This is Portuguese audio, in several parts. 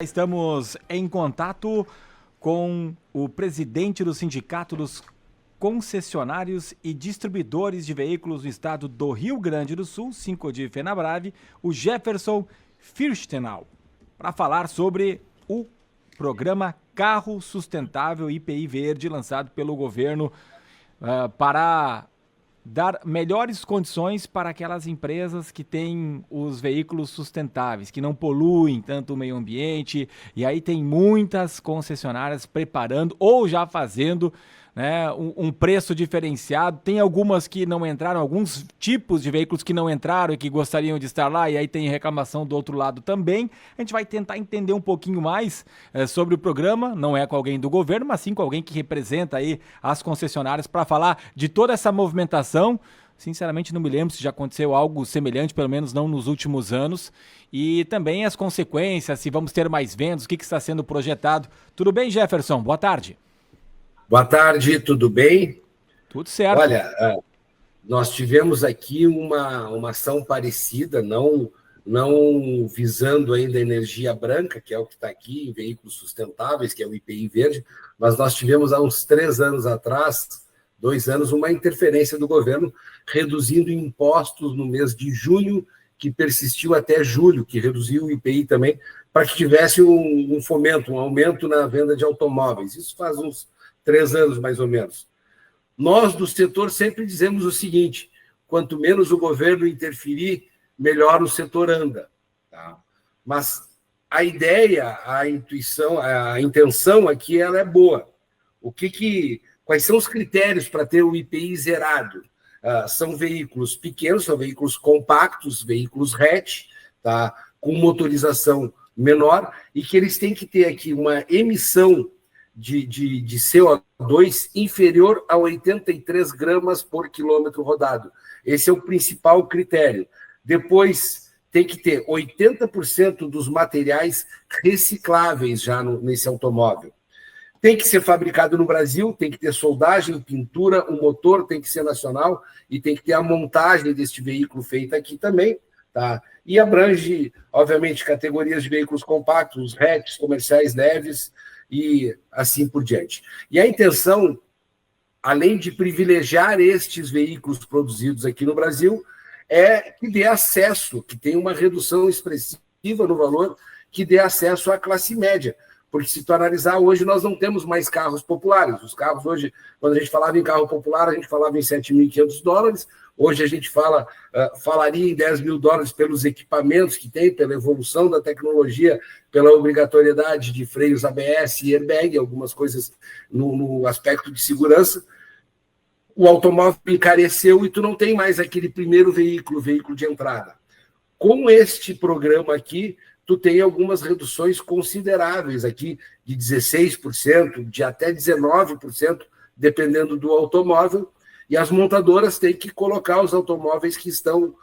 Estamos em contato com o presidente do Sindicato dos Concessionários e Distribuidores de Veículos do Estado do Rio Grande do Sul, Sincodiv Fenabrave, o Jefferson Firstenau, para falar sobre o programa Carro Sustentável IPI Verde, lançado pelo governo para dar melhores condições para aquelas empresas que têm os veículos sustentáveis, que não poluem tanto o meio ambiente. E aí tem muitas concessionárias preparando ou já fazendo, né, um preço diferenciado. Tem algumas que não entraram, alguns tipos de veículos que não entraram e que gostariam de estar lá, e aí tem reclamação do outro lado também. A gente vai tentar entender um pouquinho mais sobre o programa, não é com alguém do governo, mas sim com alguém que representa aí as concessionárias para falar de toda essa movimentação. Sinceramente, não me lembro se já aconteceu algo semelhante, pelo menos não nos últimos anos. E também as consequências, se vamos ter mais vendas, o que está sendo projetado. Tudo bem, Jefferson? Boa tarde. Boa tarde, tudo bem? Tudo certo. Olha, nós tivemos aqui uma ação parecida, não visando ainda a energia branca, que é o que está aqui, em veículos sustentáveis, que é o IPI Verde, mas nós tivemos há uns 3 anos atrás, 2 anos, uma interferência do governo reduzindo impostos no mês de junho, que persistiu até julho, que reduziu o IPI também, para que tivesse um fomento, um aumento na venda de automóveis. Isso faz uns 3 anos, mais ou menos. Nós, do setor, sempre dizemos o seguinte: quanto menos o governo interferir, melhor o setor anda. Tá? Mas a ideia, a intuição, a intenção aqui, ela é boa. Quais são os critérios para ter o IPI zerado? São veículos pequenos, são veículos compactos, veículos hatch, tá? Com motorização menor, e que eles têm que ter aqui uma emissão de CO2 inferior a 83 gramas por quilômetro rodado. Esse é o principal critério. Depois, tem que ter 80% dos materiais recicláveis já nesse automóvel. Tem que ser fabricado no Brasil, tem que ter soldagem, pintura, o motor tem que ser nacional e tem que ter a montagem deste veículo feita aqui também. Tá? E abrange, obviamente, categorias de veículos compactos, hatches, comerciais leves, e assim por diante. E a intenção, além de privilegiar estes veículos produzidos aqui no Brasil, é que dê acesso, que tenha uma redução expressiva no valor, que dê acesso à classe média. Porque se tu analisar, hoje nós não temos mais carros populares. Os carros hoje, quando a gente falava em carro popular, a gente falava em $7.500. Hoje a gente falaria em $10.000 pelos equipamentos que tem, pela evolução da tecnologia, pela obrigatoriedade de freios ABS e airbag, algumas coisas no aspecto de segurança. O automóvel encareceu e tu não tem mais aquele primeiro veículo de entrada. Com este programa aqui, tu tem algumas reduções consideráveis aqui, de 16%, de até 19%, dependendo do automóvel, e as montadoras têm que colocar os automóveis que estão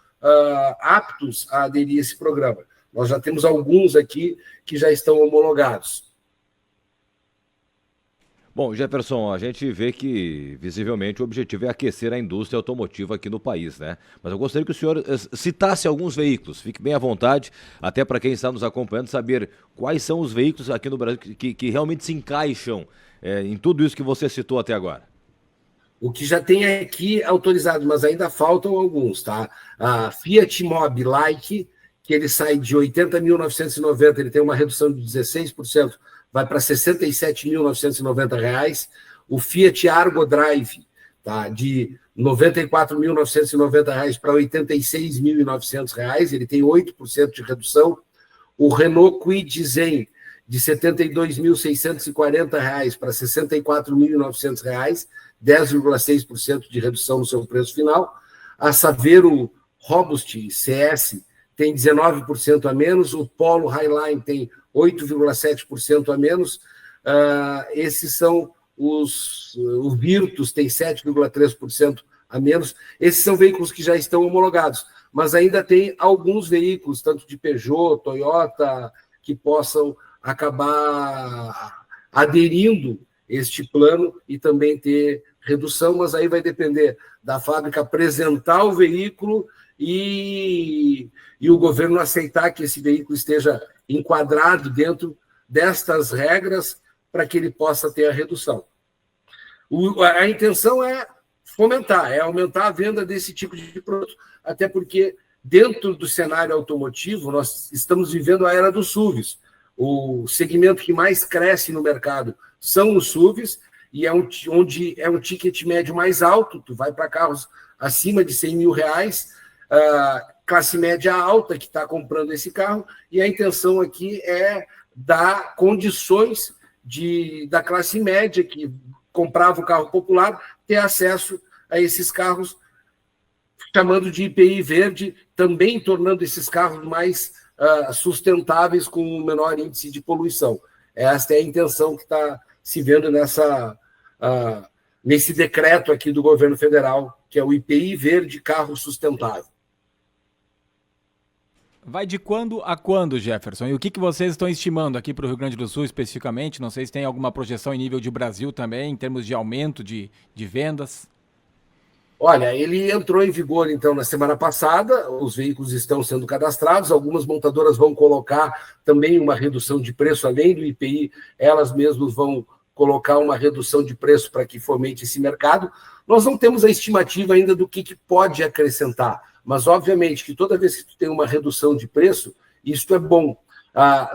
aptos a aderir a esse programa. Nós já temos alguns aqui que já estão homologados. Bom, Jefferson, a gente vê que, visivelmente, o objetivo é aquecer a indústria automotiva aqui no país, né? Mas eu gostaria que o senhor citasse alguns veículos, fique bem à vontade, até para quem está nos acompanhando, saber quais são os veículos aqui no Brasil que realmente se encaixam em tudo isso que você citou até agora. O que já tem aqui autorizado, mas ainda faltam alguns, tá? A Fiat Mobi Like, que ele sai de 80.990, ele tem uma redução de 16%, vai para R$ 67.990. O Fiat Argo Drive, tá, de R$ 94.990 para R$ 86.900, ele tem 8% de redução. O Renault Kwid Zen, de R$ 72.640 para R$ 64.900, 10,6% de redução no seu preço final. A Saveiro Robust CS tem 19% a menos, o Polo Highline tem 8,7% a menos, esses são o Virtus tem 7,3% a menos. Esses são veículos que já estão homologados, mas ainda tem alguns veículos, tanto de Peugeot, Toyota, que possam acabar aderindo este plano e também ter redução, mas aí vai depender da fábrica apresentar o veículo e o governo aceitar que esse veículo esteja enquadrado dentro destas regras para que ele possa ter a redução. A intenção é fomentar, é aumentar a venda desse tipo de produto, até porque dentro do cenário automotivo nós estamos vivendo a era dos SUVs. O segmento que mais cresce no mercado são os SUVs, e onde é um ticket médio mais alto, tu vai para carros acima de R$100 mil, classe média alta que está comprando esse carro, e a intenção aqui é dar condições da classe média que comprava o carro popular ter acesso a esses carros, chamando de IPI verde, também tornando esses carros mais sustentáveis com um menor índice de poluição. Esta é a intenção que está se vendo nesse decreto aqui do governo federal, que é o IPI verde carro sustentável. Vai de quando a quando, Jefferson? E o que vocês estão estimando aqui para o Rio Grande do Sul especificamente? Não sei se tem alguma projeção em nível de Brasil também, em termos de aumento de vendas. Olha, ele entrou em vigor, então, na semana passada, os veículos estão sendo cadastrados, algumas montadoras vão colocar também uma redução de preço, além do IPI, elas mesmas vão colocar uma redução de preço para que fomente esse mercado. Nós não temos a estimativa ainda do que pode acrescentar, mas, obviamente, que toda vez que tu tem uma redução de preço, isso é bom.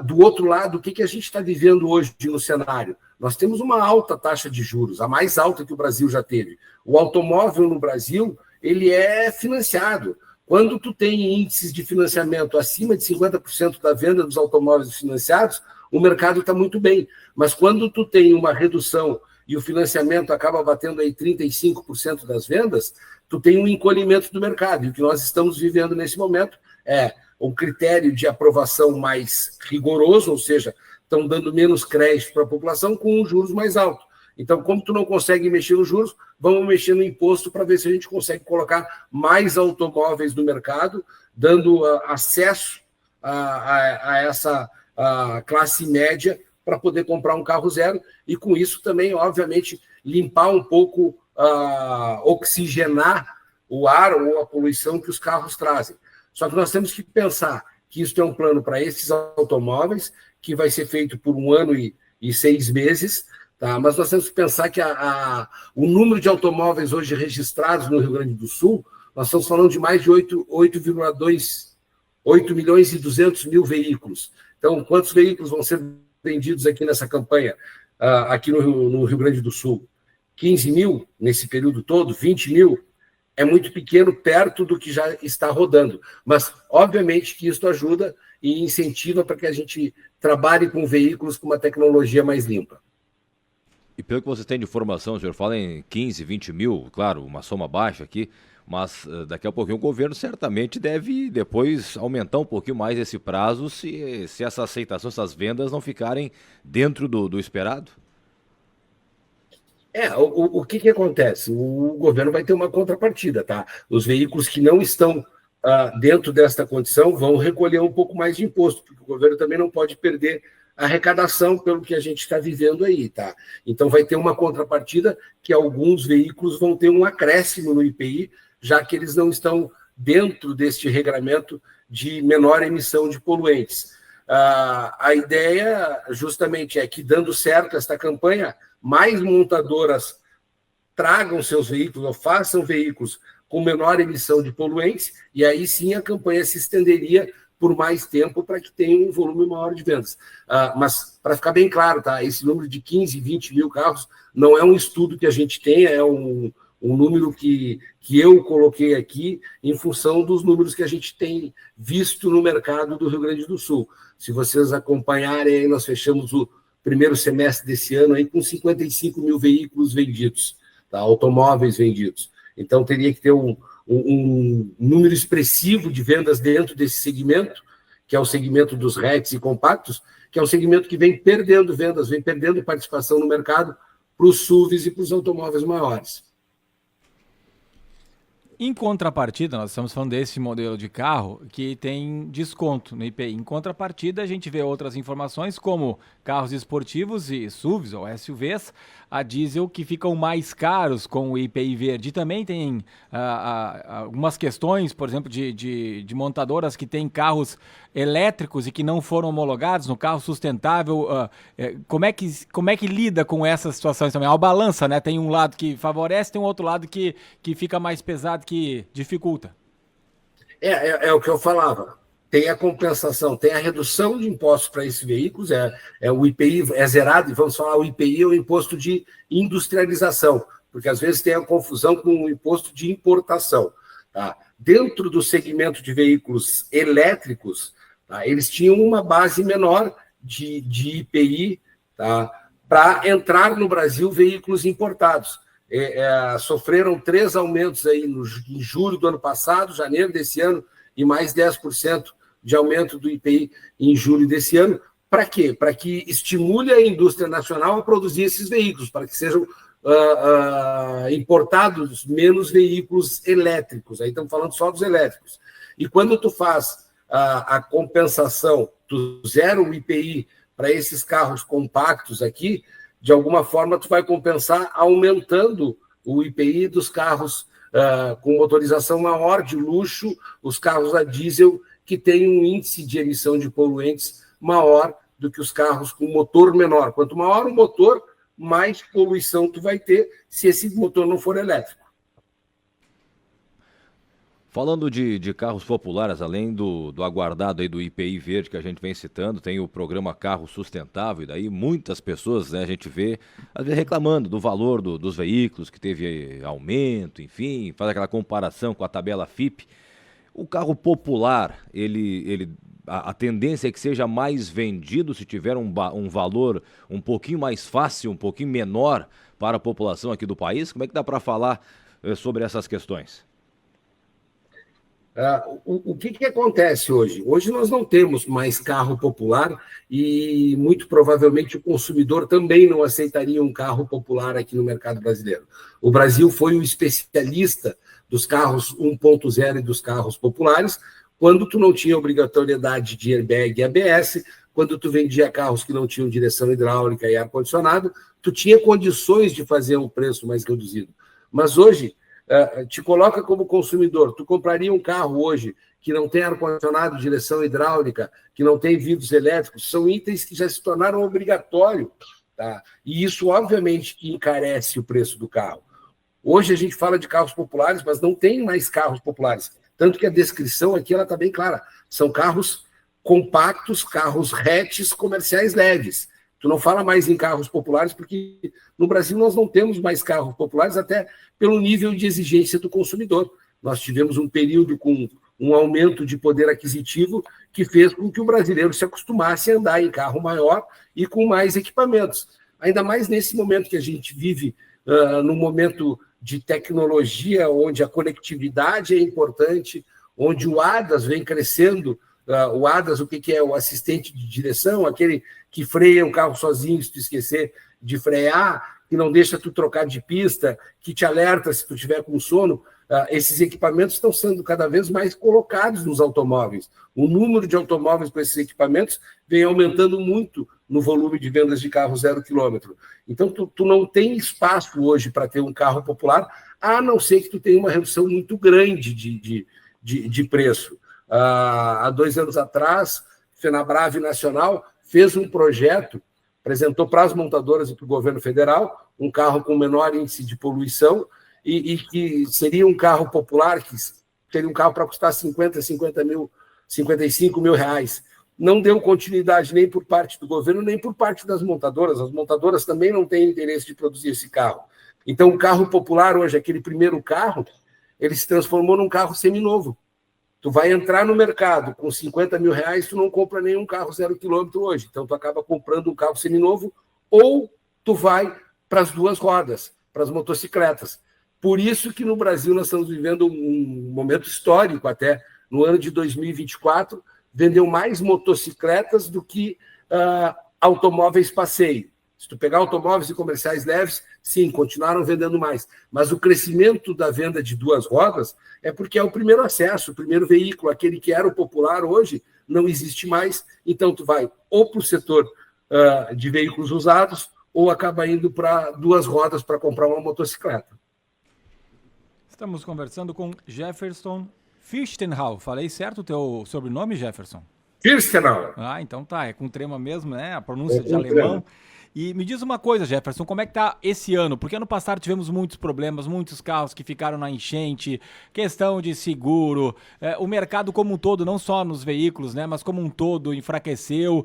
Do outro lado, o que a gente está vivendo hoje no cenário? Nós temos uma alta taxa de juros, a mais alta que o Brasil já teve. O automóvel no Brasil, ele é financiado. Quando tu tem índices de financiamento acima de 50% da venda dos automóveis financiados, o mercado está muito bem. Mas quando tu tem uma redução e o financiamento acaba batendo aí 35% das vendas, tu tem um encolhimento do mercado. E o que nós estamos vivendo nesse momento é um critério de aprovação mais rigoroso, ou seja, estão dando menos crédito para a população com juros mais altos. Então, como tu não consegue mexer nos juros, vamos mexer no imposto para ver se a gente consegue colocar mais automóveis no mercado, dando acesso a essa classe média para poder comprar um carro zero e, com isso, também, obviamente, limpar um pouco, oxigenar o ar ou a poluição que os carros trazem. Só que nós temos que pensar que isso é um plano para esses automóveis, que vai ser feito por 1 ano e 6 meses, tá? Mas nós temos que pensar que o número de automóveis hoje registrados no Rio Grande do Sul, nós estamos falando de mais de 8 milhões e 200 mil veículos. Então, quantos veículos vão ser vendidos aqui nessa campanha, aqui no Rio Grande do Sul? 15 mil nesse período todo? 20 mil? É muito pequeno perto do que já está rodando. Mas, obviamente, que isso ajuda e incentiva para que a gente trabalhe com veículos com uma tecnologia mais limpa. E pelo que vocês têm de informação, o senhor fala em 15, 20 mil, claro, uma soma baixa aqui, mas daqui a pouquinho o governo certamente deve depois aumentar um pouquinho mais esse prazo se essa aceitação, essas vendas não ficarem dentro do esperado? O que acontece? O governo vai ter uma contrapartida, tá? Os veículos que não estão dentro desta condição vão recolher um pouco mais de imposto, porque o governo também não pode perder a arrecadação pelo que a gente está vivendo aí, tá? Então vai ter uma contrapartida que alguns veículos vão ter um acréscimo no IPI, já que eles não estão dentro deste regramento de menor emissão de poluentes. A ideia justamente é que, dando certo esta campanha, mais montadoras tragam seus veículos ou façam veículos com menor emissão de poluentes, e aí sim a campanha se estenderia por mais tempo para que tenha um volume maior de vendas. Mas, para ficar bem claro, tá? Esse número de 15, 20 mil carros não é um estudo que a gente tem, é um número que eu coloquei aqui em função dos números que a gente tem visto no mercado do Rio Grande do Sul. Se vocês acompanharem, aí nós fechamos o primeiro semestre desse ano aí com 55 mil veículos vendidos, tá? Automóveis vendidos. Então, teria que ter um número expressivo de vendas dentro desse segmento, que é o segmento dos hatches e compactos, que é um segmento que vem perdendo vendas, vem perdendo participação no mercado para os SUVs e para os automóveis maiores. Em contrapartida, nós estamos falando desse modelo de carro que tem desconto no IPI. Em contrapartida, a gente vê outras informações como carros esportivos e SUVs ou SUVs, a diesel, que ficam mais caros com o IPI verde. E também tem algumas questões, por exemplo, de montadoras que têm carros elétricos e que não foram homologados no carro sustentável. Como é que lida com essas situações também? É uma balança, né? Tem um lado que favorece, tem um outro lado que fica mais pesado, que dificulta. É o que eu falava. Tem a compensação, tem a redução de impostos para esses veículos, o IPI é zerado, e vamos falar, o IPI é o imposto de industrialização, porque às vezes tem a confusão com o imposto de importação. Tá? Dentro do segmento de veículos elétricos, tá? Eles tinham uma base menor de IPI, tá? Para entrar no Brasil veículos importados. Sofreram 3 aumentos aí em julho do ano passado, janeiro desse ano, e mais 10% de aumento do IPI em julho desse ano. Para quê? Para que estimule a indústria nacional a produzir esses veículos, para que sejam importados menos veículos elétricos. Aí estamos falando só dos elétricos. E quando tu faz a compensação, tu zera o IPI para esses carros compactos aqui, de alguma forma tu vai compensar aumentando o IPI dos carros com motorização maior, de luxo, os carros a diesel, que têm um índice de emissão de poluentes maior do que os carros com motor menor. Quanto maior o motor, mais poluição tu vai ter se esse motor não for elétrico. Falando de carros populares, além do aguardado aí do IPI verde que a gente vem citando, tem o programa Carro Sustentável, e daí muitas pessoas, né, a gente vê, às vezes reclamando do valor dos veículos, que teve aumento, enfim, faz aquela comparação com a tabela FIPE. O carro popular, a tendência é que seja mais vendido se tiver um valor um pouquinho mais fácil, um pouquinho menor para a população aqui do país? Como é que dá para falar sobre essas questões? O que acontece hoje? Hoje nós não temos mais carro popular e muito provavelmente o consumidor também não aceitaria um carro popular aqui no mercado brasileiro. O Brasil foi o especialista dos carros 1.0 e dos carros populares, quando tu não tinha obrigatoriedade de airbag e ABS, quando tu vendia carros que não tinham direção hidráulica e ar-condicionado, tu tinha condições de fazer um preço mais reduzido. Mas hoje, te coloca como consumidor, tu compraria um carro hoje que não tem ar-condicionado, direção hidráulica, que não tem vidros elétricos, são itens que já se tornaram obrigatórios, tá? E isso, obviamente, que encarece o preço do carro. Hoje a gente fala de carros populares, mas não tem mais carros populares. Tanto que a descrição aqui está bem clara. São carros compactos, carros hatches comerciais leves. Tu não fala mais em carros populares, porque no Brasil nós não temos mais carros populares, até pelo nível de exigência do consumidor. Nós tivemos um período com um aumento de poder aquisitivo que fez com que o brasileiro se acostumasse a andar em carro maior e com mais equipamentos. Ainda mais nesse momento que a gente vive, num momento de tecnologia, onde a conectividade é importante, onde o ADAS vem crescendo. O ADAS, o que é? O assistente de direção, aquele que freia o carro sozinho se tu esquecer de frear, que não deixa tu trocar de pista, que te alerta se tu estiver com sono. Esses equipamentos estão sendo cada vez mais colocados nos automóveis. O número de automóveis com esses equipamentos vem aumentando muito no volume de vendas de carro 0 quilômetro. Então, tu não tem espaço hoje para ter um carro popular, a não ser que tu tenha uma redução muito grande de preço. Há 2 anos atrás, Fenabrave Nacional fez um projeto, apresentou para as montadoras e para o governo federal um carro com menor índice de poluição e que seria um carro popular, que seria um carro para custar 55 mil reais. Não deu continuidade nem por parte do governo, nem por parte das montadoras. As montadoras também não têm interesse de produzir esse carro. Então, o carro popular hoje, aquele primeiro carro, ele se transformou num carro seminovo. Tu vai entrar no mercado com 50 mil reais, tu não compra nenhum carro 0 quilômetro hoje. Então, tu acaba comprando um carro seminovo ou tu vai para as 2 rodas, para as motocicletas. Por isso que no Brasil nós estamos vivendo um momento histórico até. No ano de 2024, vendeu mais motocicletas do que automóveis passeio. Se tu pegar automóveis e comerciais leves, sim, continuaram vendendo mais. Mas o crescimento da venda de 2 rodas é porque é o primeiro acesso, o primeiro veículo, aquele que era o popular hoje, não existe mais. Então, tu vai ou para o setor de veículos usados ou acaba indo para 2 rodas para comprar uma motocicleta. Estamos conversando com Jefferson Fichtenhau. Falei certo o teu sobrenome, Jefferson? Firstenau. Ah, então tá, é com trema mesmo, né? A pronúncia de alemão. E me diz uma coisa, Jefferson, como é que tá esse ano? Porque ano passado tivemos muitos problemas, muitos carros que ficaram na enchente, questão de seguro, o mercado como um todo, não só nos veículos, né, mas como um todo enfraqueceu.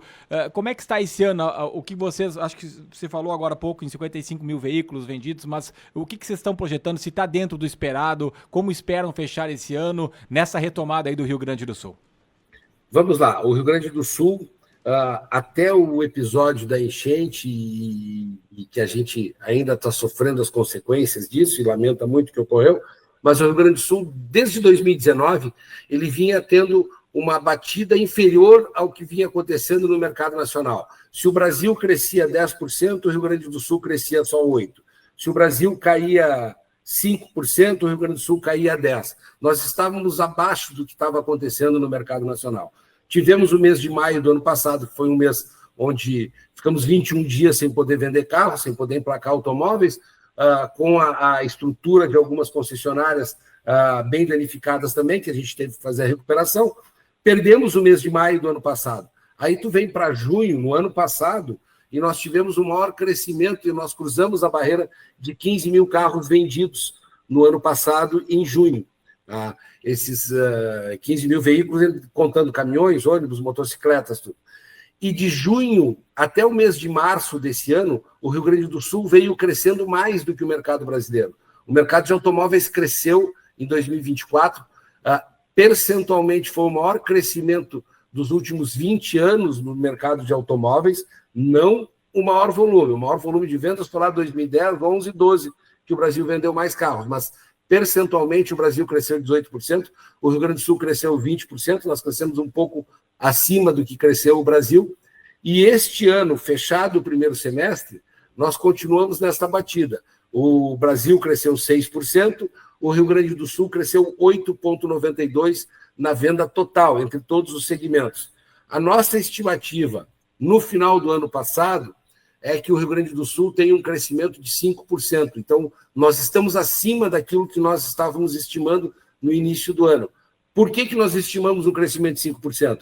Como é que está esse ano? O que vocês, acho que você falou agora há pouco em 55 mil veículos vendidos, mas o que vocês estão projetando? Se está dentro do esperado? Como esperam fechar esse ano nessa retomada aí do Rio Grande do Sul? Vamos lá, o Rio Grande do Sul, até o episódio da enchente, e que a gente ainda está sofrendo as consequências disso, e lamenta muito o que ocorreu, mas o Rio Grande do Sul, desde 2019, ele vinha tendo uma batida inferior ao que vinha acontecendo no mercado nacional. Se o Brasil crescia 10%, o Rio Grande do Sul crescia só 8%. Se o Brasil caía 5%, o Rio Grande do Sul caía 10%. Nós estávamos abaixo do que estava acontecendo no mercado nacional. Tivemos o mês de maio do ano passado, que foi um mês onde ficamos 21 dias sem poder vender carros, sem poder emplacar automóveis, com a estrutura de algumas concessionárias bem danificadas também, que a gente teve que fazer a recuperação. Perdemos o mês de maio do ano passado. Aí tu vem para junho, no ano passado, e nós tivemos o maior crescimento, e nós cruzamos a barreira de 15 mil carros vendidos no ano passado, em junho. Esses 15 mil veículos, contando caminhões, ônibus, motocicletas, tudo. E de junho até o mês de março desse ano, o Rio Grande do Sul veio crescendo mais do que o mercado brasileiro. O mercado de automóveis cresceu em 2024, percentualmente foi o maior crescimento dos últimos 20 anos no mercado de automóveis, não o maior volume. O maior volume de vendas foi lá em 2010, 11 e 12, que o Brasil vendeu mais carros, mas percentualmente o Brasil cresceu 18%, o Rio Grande do Sul cresceu 20%, nós crescemos um pouco acima do que cresceu o Brasil, e este ano, fechado o primeiro semestre, nós continuamos nesta batida. O Brasil cresceu 6%, o Rio Grande do Sul cresceu 8,92% na venda total, entre todos os segmentos. A nossa estimativa, no final do ano passado, é que o Rio Grande do Sul tem um crescimento de 5%. Então, nós estamos acima daquilo que nós estávamos estimando no início do ano. Por que nós estimamos um crescimento de 5%?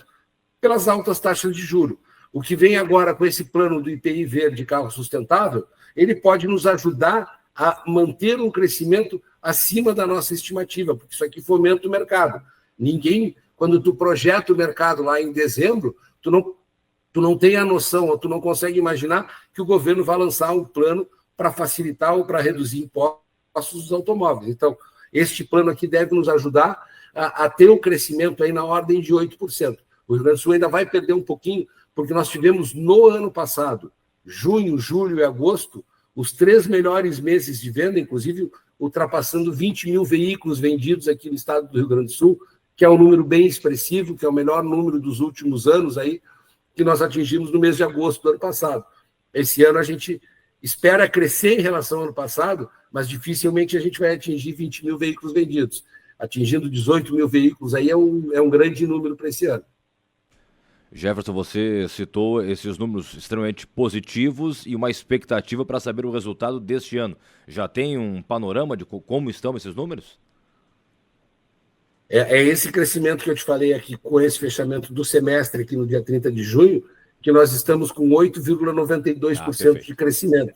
Pelas altas taxas de juros. O que vem agora com esse plano do IPI verde, carro sustentável, ele pode nos ajudar a manter um crescimento acima da nossa estimativa, porque isso aqui fomenta o mercado. Ninguém, quando tu projeta o mercado lá em dezembro, tu não tem a noção, ou tu não consegue imaginar que o governo vai lançar um plano para facilitar ou para reduzir impostos dos automóveis. Então, este plano aqui deve nos ajudar a ter um crescimento aí na ordem de 8%. O Rio Grande do Sul ainda vai perder um pouquinho, porque nós tivemos no ano passado, junho, julho e agosto, os 3 melhores meses de venda, inclusive ultrapassando 20 mil veículos vendidos aqui no estado do Rio Grande do Sul, que é um número bem expressivo, que é o melhor número dos últimos anos aí, que nós atingimos no mês de agosto do ano passado. Esse ano a gente espera crescer em relação ao ano passado, mas dificilmente a gente vai atingir 20 mil veículos vendidos. Atingindo 18 mil veículos aí é um grande número para esse ano. Jefferson, você citou esses números extremamente positivos e uma expectativa para saber o resultado deste ano. Já tem um panorama de como estão esses números? É esse crescimento que eu te falei aqui, com esse fechamento do semestre aqui no dia 30 de junho, que nós estamos com 8,92% de crescimento.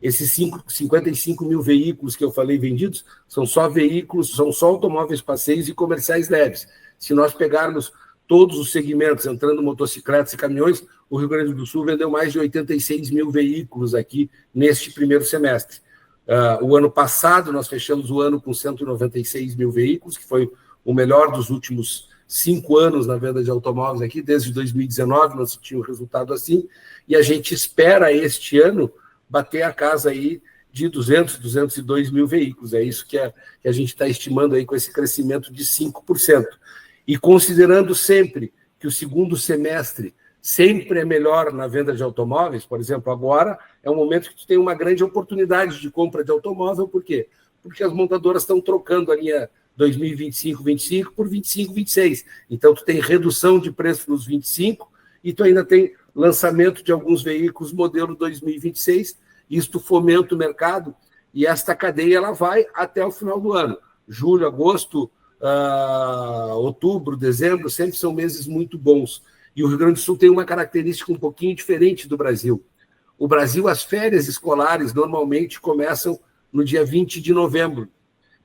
Esses 55 mil veículos que eu falei vendidos são só veículos, são só automóveis passeios e comerciais leves. Se nós pegarmos todos os segmentos, entrando motocicletas e caminhões, o Rio Grande do Sul vendeu mais de 86 mil veículos aqui neste primeiro semestre. O ano passado, nós fechamos o ano com 196 mil veículos, que foi o melhor dos últimos 5 anos na venda de automóveis aqui, desde 2019 nós tínhamos um resultado assim, e a gente espera este ano bater a casa aí de 202 mil veículos. É isso que a gente está estimando aí com esse crescimento de 5%. E considerando sempre que o segundo semestre sempre é melhor na venda de automóveis, por exemplo, agora é um momento que tu tem uma grande oportunidade de compra de automóvel. Por quê? Porque as montadoras estão trocando a linha 2025-25 por 25-26. Então, tu tem redução de preço nos 25 e tu ainda tem lançamento de alguns veículos modelo 2026. Isto fomenta o mercado e esta cadeia ela vai até o final do ano. Julho, agosto, outubro, dezembro, sempre são meses muito bons. E o Rio Grande do Sul tem uma característica um pouquinho diferente do Brasil. O Brasil, as férias escolares normalmente começam no dia 20 de novembro.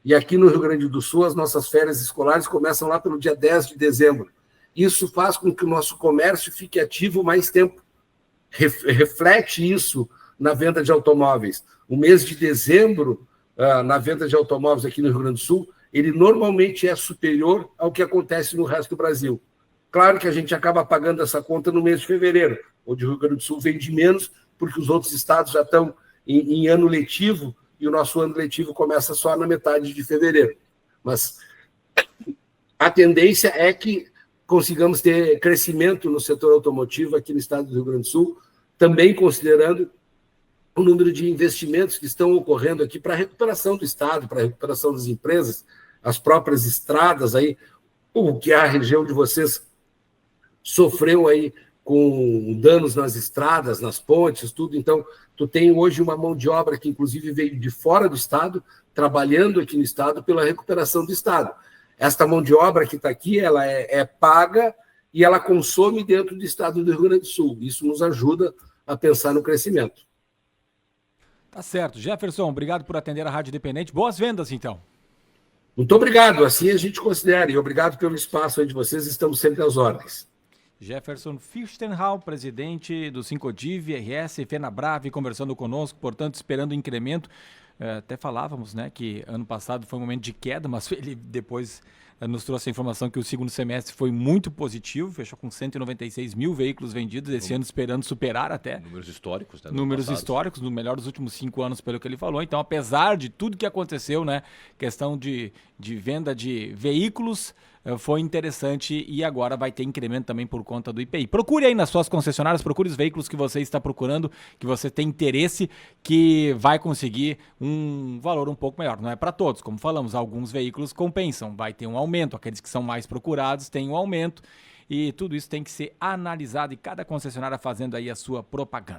E aqui no Rio Grande do Sul, as nossas férias escolares começam lá pelo dia 10 de dezembro. Isso faz com que o nosso comércio fique ativo mais tempo. Reflete isso na venda de automóveis. O mês de dezembro, na venda de automóveis aqui no Rio Grande do Sul, ele normalmente é superior ao que acontece no resto do Brasil. Claro que a gente acaba pagando essa conta no mês de fevereiro, onde o Rio Grande do Sul vende menos, porque os outros estados já estão em ano letivo, e o nosso ano letivo começa só na metade de fevereiro. Mas a tendência é que consigamos ter crescimento no setor automotivo aqui no estado do Rio Grande do Sul, também considerando o número de investimentos que estão ocorrendo aqui para a recuperação do estado, para a recuperação das empresas, as próprias estradas aí, o que a região de vocês sofreu aí com danos nas estradas, nas pontes, tudo. Então, tu tem hoje uma mão de obra que, inclusive, veio de fora do estado, trabalhando aqui no estado pela recuperação do estado. Esta mão de obra que está aqui, ela é paga e ela consome dentro do estado do Rio Grande do Sul. Isso nos ajuda a pensar no crescimento. Tá certo. Jefferson, obrigado por atender a Rádio Independente. Boas vendas, então. Muito obrigado. Assim a gente considera. E obrigado pelo espaço aí de vocês. Estamos sempre às ordens. Jefferson Fichtenhall, presidente do Sincodiv, RS e FenaBrave, conversando conosco, portanto, esperando o incremento. Até falávamos, né, que ano passado foi um momento de queda, mas ele depois nos trouxe a informação que o segundo semestre foi muito positivo, fechou com 196 mil veículos vendidos, esse ano esperando superar até. Números históricos, né? Números históricos, no melhor dos últimos 5 anos, pelo que ele falou. Então, apesar de tudo que aconteceu, né, questão de venda de veículos, foi interessante e agora vai ter incremento também por conta do IPI. Procure aí nas suas concessionárias, procure os veículos que você está procurando, que você tem interesse, que vai conseguir um valor um pouco maior. Não é para todos, como falamos, alguns veículos compensam, vai ter um aumento, aqueles que são mais procurados têm um aumento e tudo isso tem que ser analisado e cada concessionária fazendo aí a sua propaganda.